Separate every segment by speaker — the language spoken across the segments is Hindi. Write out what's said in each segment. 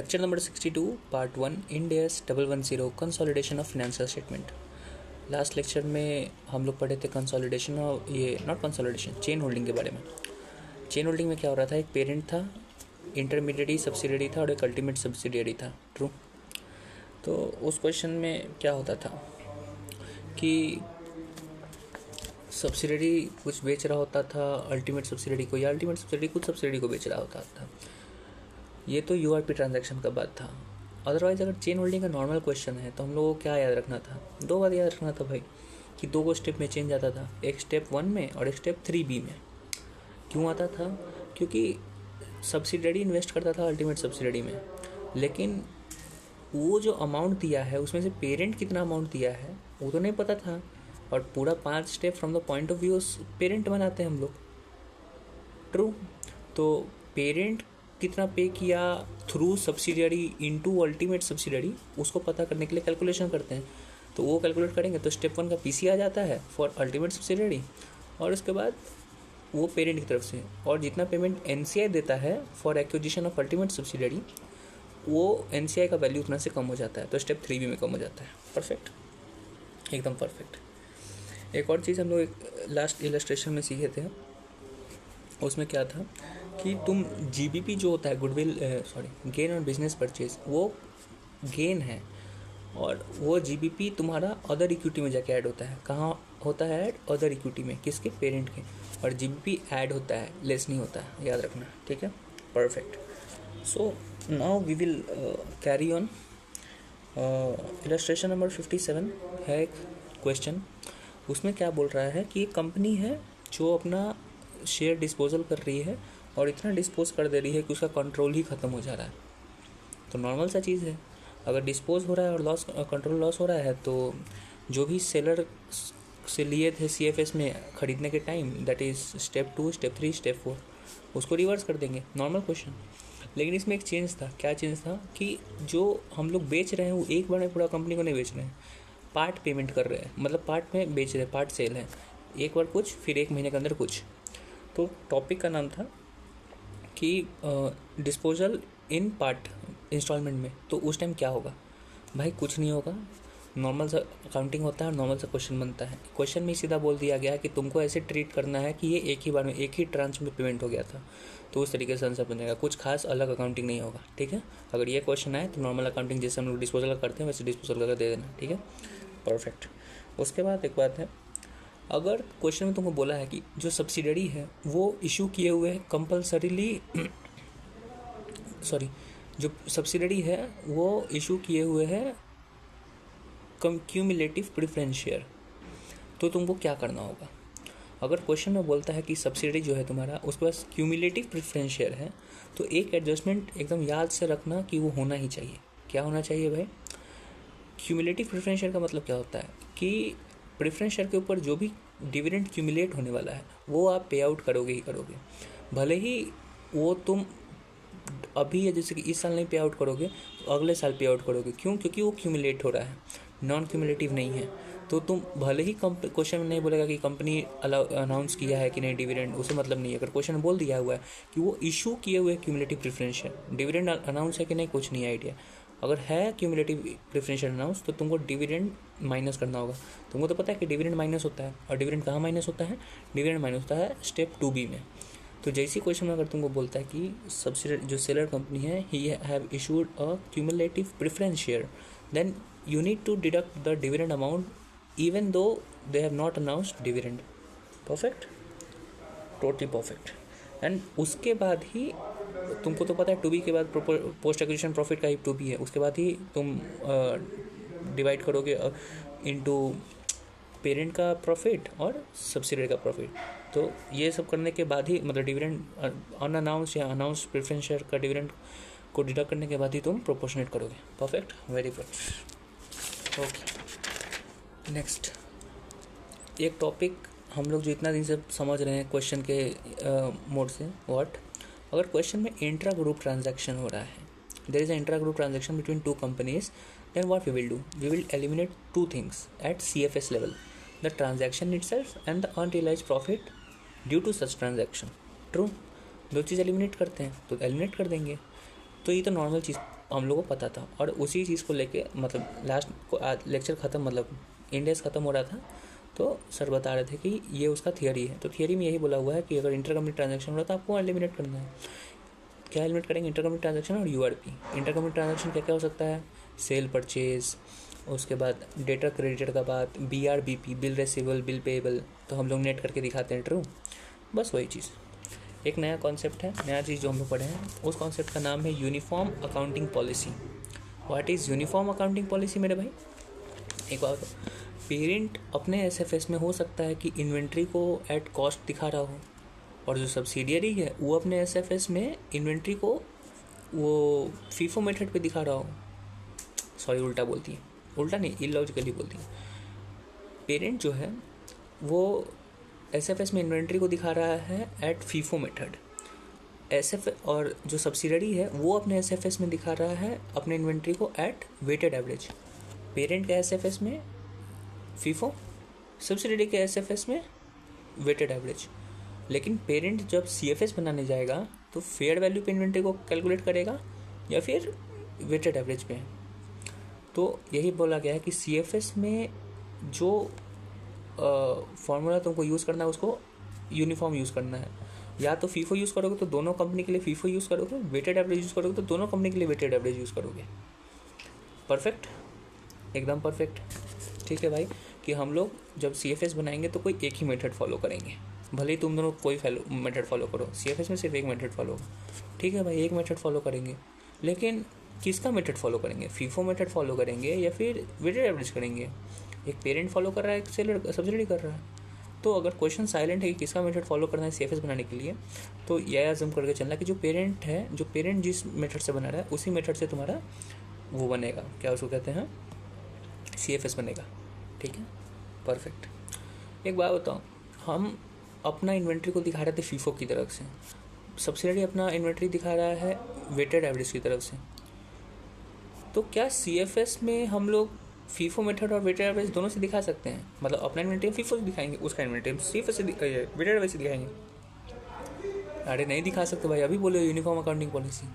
Speaker 1: Lecture number 62 part 1 Ind AS 110 consolidation of financial statement. Last lecture में हम लोग पढ़े थे कंसोलिडेशन और ये नॉट कंसोलिडेशन चेन होल्डिंग के बारे में। चेन होल्डिंग में क्या हो रहा था, एक पेरेंट था, इंटरमीडिएट सब्सिडियरी था और एक अल्टीमेट सब्सिडियरी था। ट्रू। तो उस क्वेश्चन में क्या होता था कि सब्सिडियरी कुछ बेच रहा होता था अल्टीमेट सब्सिडियरी को, या अल्टीमेट सब्सिडियरी कुछ सब्सिडियरी को बेच रहा होता था। ये तो यूआरपी ट्रांजैक्शन का बात था। अदरवाइज अगर चेन होल्डिंग का नॉर्मल क्वेश्चन है तो हम लोगों को क्या याद रखना था, दो बात याद रखना था भाई, कि दो को स्टेप में चेंज आता था, एक स्टेप 1 में और एक स्टेप 3B में। क्यों आता था? क्योंकि सब्सिडियरी इन्वेस्ट करता था अल्टीमेट सब्सिडियरी में, लेकिन वो जो अमाउंट दिया है उसमें से पेरेंट कितना अमाउंट दिया है वो तो नहीं पता था। और पूरा 5 step from the point of view parent बनाते हैं हम लोग। ट्रू। तो पेरेंट कितना पे किया through subsidiary into ultimate subsidiary, उसको पता करने के लिए कैलकुलेशन करते हैं। तो वो कैलकुलेट करेंगे तो स्टेप 1 का पीसी आ जाता है फॉर अल्टीमेट सब्सिडियरी, और उसके बाद वो पेरेंट की तरफ से, और जितना पेमेंट एनसीआई देता है for acquisition of ultimate subsidiary, वो एनसीआई का वैल्यू उतना से कम हो जाता है, तो स्टेप 3B में कम हो जाता है। परफेक्ट, एकदम परफेक्ट। एक और चीज़ हम लोग लास्ट इलस्ट्रेशन में सीखे थे, उसमें क्या था कि तुम जीबीपी जो होता है goodwill gain on business purchase, वो गेन है, और वो जीबीपी तुम्हारा अदर इक्विटी में जाके ऐड होता है। कहाँ होता है ऐड? अदर इक्विटी में, किसके? पेरेंट के। और जीबीपी ऐड होता है, लेस नहीं होता है, याद रखना। ठीक है, perfect. So now we will carry on. Illustration number 57 है एक क्वेश्चन। उसमें क्या बोल रहा है कि एक कंपनी है जो अपना शेयर डिस्पोजल कर रही है और इतना डिस्पोज कर दे रही है कि उसका कंट्रोल ही ख़त्म हो जा रहा है। तो नॉर्मल सा चीज़ है, अगर डिस्पोज हो रहा है और कंट्रोल लॉस हो रहा है, तो जो भी सेलर से लिए थे CFS में ख़रीदने के time, that is step 2, step 3, step 4, उसको रिवर्स कर देंगे। Normal question. लेकिन इसमें एक चेंज था। क्या चेंज था कि जो हम लोग बेच रहे हैं वो एक बार में पूरा कंपनी को नहीं बेच रहे हैं, पार्ट पेमेंट कर रहे हैं, मतलब पार्ट में बेच रहे हैं, पार्ट सेल है, एक बार कुछ, फिर 1 महीने के अंदर कुछ। तो टॉपिक का नाम था कि डिस्पोजल इन पार्ट इंस्टॉलमेंट में। तो उस टाइम क्या होगा भाई? कुछ नहीं होगा, नॉर्मल सा अकाउंटिंग होता है और नॉर्मल सा क्वेश्चन बनता है। क्वेश्चन में सीधा बोल दिया गया है कि तुमको ऐसे ट्रीट करना है कि ये एक ही बार में, एक ही ट्रांच में पेमेंट हो गया था, तो उस तरीके से आंसर बनेगा। कुछ खास अलग अकाउंटिंग नहीं होगा। ठीक है, अगर ये क्वेश्चन आए तो नॉर्मल अकाउंटिंग जैसे हम लोग डिस्पोजल करते हैं वैसे डिस्पोजल करके दे देना। ठीक है, परफेक्ट। उसके बाद एक बात है, अगर क्वेश्चन में तुमको बोला है कि जो सब्सिडियरी है वो इशू किए हुए है कंपल्सरीली जो सब्सिडियरी है वो इशू किए हुए है क्यूमुलेटिव प्रेफरेंस शेयर, तो तुमको क्या करना होगा? अगर क्वेश्चन में बोलता है कि सब्सिडियरी जो है तुम्हारा उसके पास क्यूमुलेटिव प्रेफरेंस शेयर है, तो एक एडजस्टमेंट एकदम याद से रखना कि वो होना ही चाहिए। क्या होना चाहिए भाई? क्यूमुलेटिव प्रेफरेंस शेयर का मतलब क्या होता है कि प्रेफरेंस शेयर के ऊपर जो भी डिविडेंड क्यूमुलेट होने वाला है वो आप पे आउट करोगे ही करोगे, भले ही वो तुम अभी या जैसे कि इस साल नहीं पे आउट करोगे तो अगले साल पे आउट करोगे। क्यों? क्योंकि वो क्यूमुलेट हो रहा है, नॉन क्यूमुलेटिव नहीं है। तो तुम भले ही क्वेश्चन में नहीं बोलेगा कि कंपनी अनाउंस किया है कि नहीं डिविडेंड, उसे मतलब नहीं है। अगर क्वेश्चन में बोल दिया हुआ है कि वो इशू किए हुए cumulative preference share, dividend announce है कि नहीं कुछ नहीं आइडिया, अगर है क्यूमुलेटिव प्रेफरेंस शेयर अनाउंस, तो तुमको डिविडेंड माइनस करना होगा। तुमको तो पता है कि डिविडेंड माइनस होता है, और डिविडेंड कहाँ माइनस होता है? डिविडेंड माइनस होता है स्टेप 2B में। तो जैसी क्वेश्चन में अगर तुमको बोलता है कि सब्सिडियरी जो सेलर कंपनी है he have issued a cumulative preference share, then you need to deduct the dividend amount even though they have not announced dividend. Perfect, totally perfect. And उसके बाद ही तुमको तो पता है 2B के बाद पोस्ट एक्विजिशन प्रॉफिट का ही 2B है, उसके बाद ही तुम डिवाइड करोगे इनटू पेरेंट का प्रॉफिट और सब्सिडियरी का प्रॉफिट। तो ये सब करने के बाद ही, मतलब डिविडेंड अनअनाउंस या अनाउंस प्रेफरेंस शेयर का डिविडेंड को डिडक्ट करने के बाद ही तुम प्रोपोर्शनेट करोगे। Perfect, very good. Okay, next एक टॉपिक हम लोग जो इतना दिन से समझ रहे हैं क्वेश्चन के मोड से, व्हाट अगर क्वेश्चन में इंट्रा ग्रुप ट्रांजैक्शन हो रहा है, there is an intra-group transaction between two companies, then what we will do? We will eliminate two things at CFS level: the transaction itself and the unrealized profit due to such transaction. True? दो चीज़ एलिमिनेट करते हैं तो एलिमिनेट कर देंगे। तो ये तो नॉर्मल चीज़ हम लोगों को पता था, और उसी चीज़ को लेके मतलब लास्ट को लेक्चर ख़त्म, मतलब इंडेक्स ख़त्म हो रहा था, तो सर बता रहे थे कि ये उसका थियरी है। तो थियरी में यही बोला हुआ है कि अगर इंटरकंपनी ट्रांजैक्शन हो रहा है तो आपको एलिमिनेट करना है। क्या एलिमिनेट करेंगे? इंटरकंपनी ट्रांजैक्शन और यूआरपी। इंटरकंपनी ट्रांजैक्शन क्या क्या हो सकता है? सेल परचेज, उसके बाद डेटा क्रेडिटेड का बात, BRBP, bill receivable, bill payable, तो हम लोग नेट करके दिखाते हैं, ट्रू। बस वही चीज़। एक नया कॉन्सेप्ट है, नया चीज़ जो हम लोग पढ़े हैं, उस कॉन्सेप्ट का नाम है uniform accounting policy. What is uniform accounting policy मेरे भाई? एक बात, पेरेंट अपने SFS में हो सकता है कि इन्वेंट्री को एट कॉस्ट दिखा रहा हो, और जो सब्सिडियरी है वो अपने SFS में इन्वेंट्री को वो फीफो मेथड पे दिखा रहा हो। सॉरी, उल्टा बोलती है, उल्टा नहीं, इलॉजिकली बोलती है। पेरेंट जो है वो SFS में इन्वेंट्री को दिखा रहा है एट फीफो मेथड, और जो सब्सिडरी है वो अपने SFS में दिखा रहा है अपने इन्वेंट्री को एट वेटेड एवरेज। पेरेंट के SFS में फीफो, सब्सिडरी के SFS में वेटेड एवरेज। लेकिन पेरेंट जब CFS बनाने जाएगा तो फेयर वैल्यू पे इन्वेंट्री को कैलकुलेट करेगा या फिर वेटेड एवरेज पे। तो यही बोला गया है कि CFS में जो फॉर्मूला तुमको यूज़ करना है उसको यूनिफॉर्म यूज़ करना है। या तो फीफो यूज़ करोगे तो दोनों कंपनी के लिए फीफो यूज़ करोगे, वेटेड एवरेज यूज़ करोगे तो दोनों कंपनी के लिए वेटेड एवरेज यूज़ करोगे। परफेक्ट, एकदम परफेक्ट। ठीक है भाई, कि हम लोग जब CFS बनाएंगे तो कोई एक ही मेथड फॉलो करेंगे, भले ही तुम दोनों कोई मेथड फॉलो करो, CFS में सिर्फ एक मेथड फॉलो। ठीक है भाई, एक मेथड फॉलो करेंगे, लेकिन किसका मेथड फॉलो करेंगे? फीफो मेथड फॉलो करेंगे या फिर वेटेड एवरेज करेंगे? एक पेरेंट फॉलो कर रहा है, एक सेलर सब्सिडी कर रहा है। तो अगर क्वेश्चन साइलेंट है कि किसका मेथड फॉलो करना है CFS बनाने के लिए, तो यह अज़्यूम करके चलना कि जो पेरेंट है, जो पेरेंट जिस मेथड से बना रहा है उसी मेथड से तुम्हारा वो बनेगा, क्या उसको कहते हैं, CFS बनेगा। ठीक है, परफेक्ट। एक बात बताओ, हम अपना इन्वेंट्री को दिखा रहे थे फीफो की तरफ से, सब्सिडरी अपना इन्वेंट्री दिखा रहा है वेटेड एवरेज की तरफ से, तो क्या CFS में हम लोग फीफो मेथड और वेटेड एवरेज दोनों से दिखा सकते हैं? मतलब अपना इन्वेंट्री फीफो से दिखाएंगे, उसका इन्वेंट्री CFS से वेटेड एवरेज से दिखाएंगे? अरे नहीं दिखा सकते भाई, अभी बोले यूनिफॉर्म अकाउंटिंग पॉलिसी।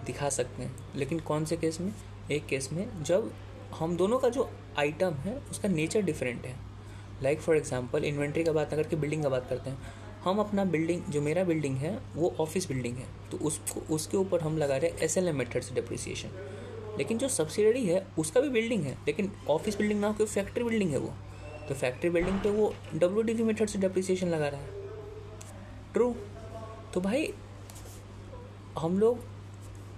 Speaker 1: दिखा सकते हैं, लेकिन कौन से केस में? एक केस में जब हम दोनों का जो आइटम है उसका नेचर डिफरेंट है। लाइक फॉर एग्जांपल, इन्वेंट्री का बात ना करके बिल्डिंग का बात करते हैं। हम अपना बिल्डिंग, जो मेरा बिल्डिंग है वो ऑफिस बिल्डिंग है, तो उसके ऊपर हम लगा रहे हैं SLM मेथड से डिप्रिसिएशन। लेकिन जो सब्सिडरी है उसका भी बिल्डिंग है, लेकिन ऑफिस बिल्डिंग ना होकर फैक्ट्री बिल्डिंग है वो, तो फैक्ट्री बिल्डिंग पे वो WDV मेथड से डिप्रिसिएशन लगा रहा है। ट्रू। तो भाई हम लोग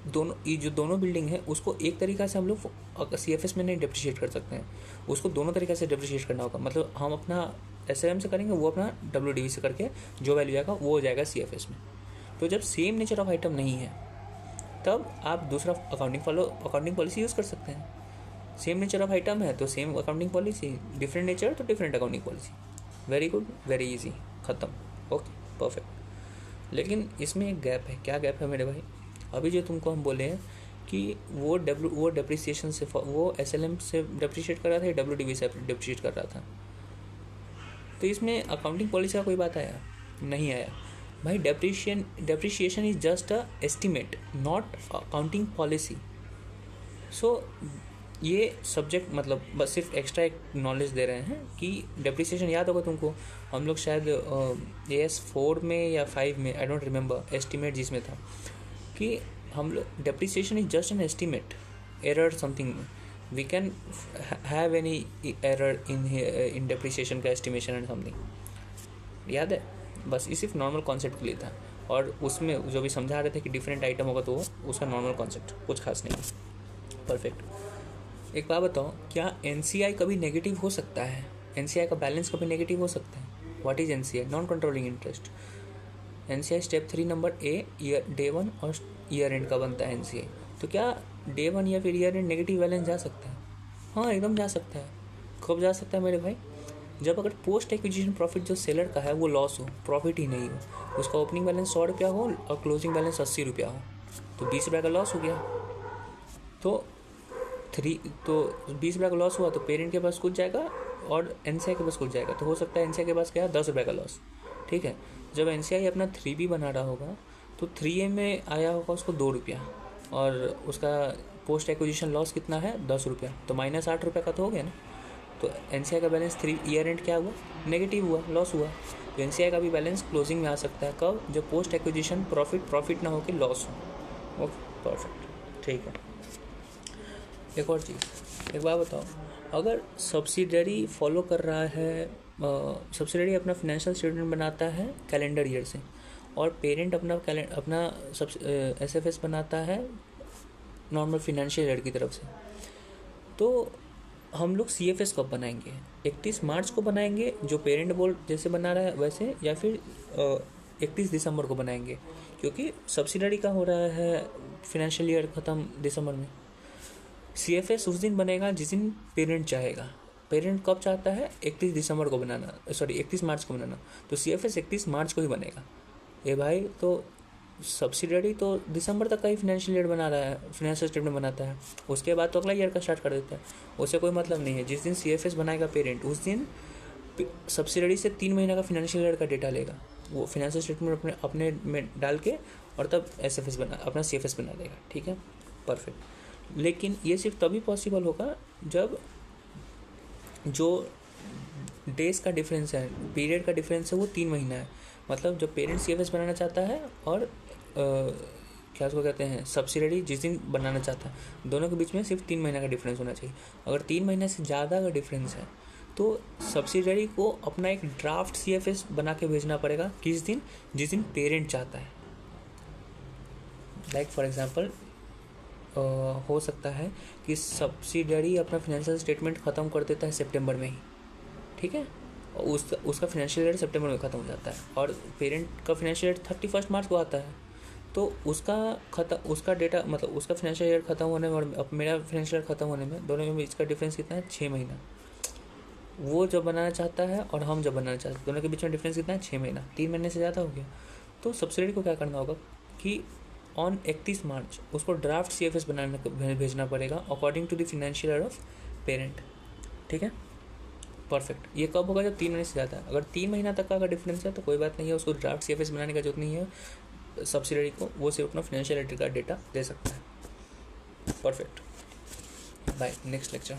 Speaker 1: दोनों, ये जो दोनों बिल्डिंग है उसको एक तरीक़ा से हम लोग CFS में नहीं डिप्रिशिएट कर सकते हैं, उसको दोनों तरीक़े से डिप्रिशिएट करना होगा। मतलब हम अपना SLM से करेंगे, वो अपना WDV से करके जो वैल्यू आएगा वो हो जाएगा CFS में। तो जब सेम नेचर ऑफ आइटम नहीं है तब आप दूसरा अकाउंटिंग पॉलिसी यूज़ कर सकते हैं। सेम नेचर ऑफ आइटम है तो same accounting policy, different nature तो different accounting policy. Very good, very easy, ख़त्म, ओके, परफेक्ट। लेकिन इसमें एक गैप है। क्या गैप है मेरे भाई? अभी जो तुमको हम बोले हैं कि वो डेप्रिसिएशन से, वो SLM से डेप्रिशिएट कर रहा था या WDV से डेप्रिशिएट कर रहा था, तो इसमें अकाउंटिंग पॉलिसी का कोई बात आया? नहीं आया भाई। Depreciation is just a estimate, not accounting policy. So ये सब्जेक्ट मतलब बस सिर्फ एक्स्ट्रा एक नॉलेज दे रहे हैं कि डेप्रिसिएशन याद होगा तुमको, हम लोग शायद AS 4 में या 5 में, आई डोंट रिमेंबर, एस्टिमेट जिसमें था कि हम लोग depreciation is just an estimate, error something, we can have any error in depreciation का एस्टिमेशन एंड समथिंग, याद है? बस ये सिर्फ नॉर्मल कॉन्सेप्ट के लिए था, और उसमें जो भी समझा रहे थे कि डिफरेंट आइटम होगा तो उसका नॉर्मल कॉन्सेप्ट, कुछ खास नहीं। परफेक्ट। एक बात बताओ, क्या NCI कभी नेगेटिव हो सकता है? NCI का बैलेंस कभी नेगेटिव हो सकता है? What is NCI? Non controlling interest. NCI step 3 number A, day 1 और ईयर एंड का बनता है NCI। तो क्या डे 1 या फिर ईयर एंड नेगेटिव बैलेंस जा सकता है? हाँ, एकदम जा सकता है। कब जा सकता है मेरे भाई? जब अगर पोस्ट एक्विजिशन प्रॉफिट जो सेलर का है वो लॉस हो, प्रॉफिट ही नहीं हो, उसका ओपनिंग बैलेंस 100 रुपया हो और क्लोजिंग बैलेंस 80 रुपया हो, तो 20 रुपये का लॉस हो गया। तो 20 रुपये का लॉस हुआ तो पेरेंट के पास कुछ जाएगा और NCI के पास कुछ जाएगा, तो हो सकता है NCI के पास क्या, 10 रुपये का लॉस। ठीक है, जब NCI अपना 3B बना रहा होगा तो 3A में आया होगा उसको 2 रुपया, और उसका पोस्ट एक्विजिशन लॉस कितना है, 10 रुपया, तो माइनस 8 रुपये का तो हो गया ना। तो एनसीआई का बैलेंस 3 ईयर एंड क्या हुआ, नेगेटिव हुआ, लॉस हुआ। तो एनसीआई का भी बैलेंस क्लोजिंग में आ सकता है कब, जब पोस्ट एक्विजिशन प्रॉफिट ना हो कि लॉस हो। ओके परफेक्ट, ठीक है। एक और चीज़, एक बात बताओ, अगर सब्सिडरी फॉलो कर रहा है, सब्सिडरी अपना फिनेंशियल स्टेटमेंट बनाता है कैलेंडर ईयर से, और पेरेंट अपना एसएफएस बनाता है नॉर्मल फिनेंशियल ईयर की तरफ से, तो हम लोग सीएफएस कब बनाएंगे, 31 मार्च को बनाएंगे जो पेरेंट बोल जैसे बना रहा है वैसे, या फिर 31 दिसंबर को बनाएंगे, क्योंकि सब्सिडरी का हो रहा है फिनेंशियल ईयर ख़त्म दिसंबर में। सीएफएस उस दिन बनेगा जिस दिन पेरेंट चाहेगा। पेरेंट कब चाहता है, 31 दिसंबर को बनाना, 31 मार्च को बनाना, तो सीएफएस 31 मार्च को ही बनेगा। ए भाई, तो सब्सिडरी तो दिसंबर तक का ही फिनेंशियल ईयर बना रहा है, फिनेंशियल स्टेटमेंट बनाता है, उसके बाद तो अगला ईयर का स्टार्ट कर देता है, उससे कोई मतलब नहीं है। जिस दिन सीएफएस बनाएगा पेरेंट, उस दिन सब्सिडरी से 3 महीना का फिनेंशियल ईयर का डेटा लेगा, वो फिनेंशियल स्टेटमेंट अपने में डाल के, और तब एसएफएस अपना सीएफएस बना देगा। ठीक है, परफेक्ट। लेकिन ये सिर्फ तभी पॉसिबल होगा जब जो डेज का डिफरेंस है, पीरियड का डिफरेंस है, वो 3 महीना है। मतलब जब पेरेंट सीएफएस बनाना चाहता है और क्या उसको कहते हैं, सब्सिडरी जिस दिन बनाना चाहता है, दोनों के बीच में सिर्फ 3 महीना का डिफरेंस होना चाहिए। अगर 3 महीने से ज़्यादा का डिफरेंस है तो सब्सिडरी को अपना एक ड्राफ्ट सीएफएस बना के भेजना पड़ेगा, किस दिन, जिस दिन पेरेंट चाहता है। लाइक फॉर एग्जांपल हो सकता है कि सब्सिडरी अपना फिनेंशियल स्टेटमेंट ख़त्म कर देता है सितंबर में ही, ठीक है, उसका फिनेंशियल ईयर सितंबर में ख़त्म हो जाता है, और पेरेंट का फिनेंशियल ईयर 31 मार्च को आता है, तो उसका डेटा, मतलब उसका फिनेंशियल ईयर ख़त्म होने में और मेरा फिनेंशियल ईयर ख़त्म होने में, दोनों में इसका डिफरेंस कितना है, 6 महीना। वो जब बनाना चाहता है और हम जब बनाना चाहते हैं, दोनों के बीच में डिफरेंस कितना है, 6 महीना, 3 महीने से ज़्यादा हो गया। तो सब्सिडरी को क्या करना होगा कि ऑन 31 मार्च उसको ड्राफ्ट सीएफएस बनाने भेजना पड़ेगा according to the financial year of parent. ठीक है, परफेक्ट। ये कब होगा, जब 3 महीने से ज़्यादा। अगर 3 महीना तक का अगर डिफरेंस है तो कोई बात नहीं है, उसको ड्राफ्ट सीएफएस बनाने का जरूरत नहीं है सब्सिडरी को, वो सिर्फ अपना फिनेंशियल ईयर का डेटा दे सकता है। Perfect, bye, next lecture.